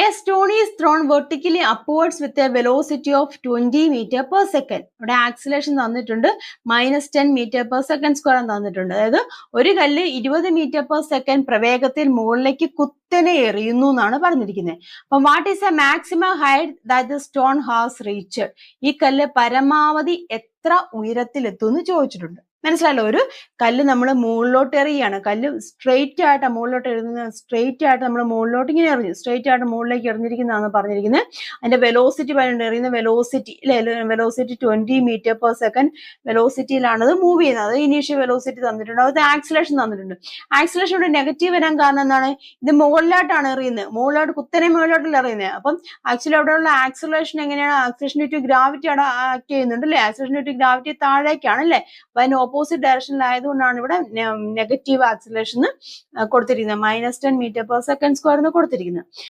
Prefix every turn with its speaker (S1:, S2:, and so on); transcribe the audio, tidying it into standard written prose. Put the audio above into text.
S1: A stone is thrown vertically upwards with a velocity of 20 meter per second. ഇവിടെ acceleration തന്നിട്ടുണ്ട് -10 metre per second square തന്നിട്ടുണ്ട്. അതായത് ഒരു കല്ല് 20 മീറ്റർ പെർ സെക്കൻഡ് പ്രവേഗത്തിൽ മുകളിലേക്ക് കുത്തനെ എറിയുന്നു എന്നാണ് പറഞ്ഞിരിക്കുന്നത്. അപ്പം what is A maximum height that the stone has reached? ഈ കല്ല് പരമാവധി എത്ര ഉയരത്തിൽ എത്തും എന്ന് ചോദിച്ചിട്ടുണ്ട്. മനസ്സിലായല്ലോ? ഒരു കല്ല് നമ്മൾ മുകളിലോട്ട് എറിയാണ്. കല്ല് സ്ട്രെയിറ്റ് ആയിട്ട് മുകളിലോട്ട് എറിയുന്നത്, സ്ട്രെയിറ്റ് ആയിട്ട് നമ്മൾ മുകളിലോട്ട് ഇങ്ങനെ എറിഞ്ഞു, സ്ട്രെയിറ്റ് ആയിട്ട് മുകളിലേക്ക് എറിഞ്ഞിരിക്കുന്നതാണ് പറഞ്ഞിരിക്കുന്നത്. അതിന്റെ വെലോസിറ്റി പറയുന്നുണ്ട്, എറിയുന്ന വെലോസിറ്റി അല്ലെ, വെലോസിറ്റി 20 മീറ്റർ പെർ സെക്കൻഡ് വെലോസിറ്റിയിലാണ് അത് മൂവ് ചെയ്യുന്നത്. അത് ഇനീഷ്യൽ വെലോസിറ്റി തന്നിട്ടുണ്ട്. അത് ആക്സിലേഷൻ തന്നിട്ടുണ്ട്. ആക്സിലേഷൻ ഇവിടെ നെഗറ്റീവ് വരാൻ കാരണം എന്താണ്? ഇത് മുകളിലോട്ടാണ് എറിയുന്നത്, മുകളിലോട്ട് കുത്തനെ മുകളിലോട്ടല്ല എറിയുന്നത്. അപ്പം ആക്ച്വലി അവിടെയുള്ള ആക്സിലേഷൻ എങ്ങനെയാണ്? ആക്സിലേഷൻ ഡ്യൂ ടു ഗ്രാവിറ്റി അവിടെ ആക്ട് ചെയ്യുന്നുണ്ട് അല്ലെ. ആക്സിലേഷൻ ഡ്യൂ ടു ഗ്രാവിറ്റി താഴേക്കാണ് അല്ലെ. അപ്പൊ അതിന് ഓപ്പോസിറ്റ് ഡയറക്ഷനിലായതുകൊണ്ടാണ് ഇവിടെ നെഗറ്റീവ് ആക്സിലേഷൻ കൊടുത്തിരിക്കുന്നത്. -10 മീറ്റർ പെർ സെക്കൻഡ് സ്ക്വയർ എന്ന് കൊടുത്തിരിക്കുന്നത്.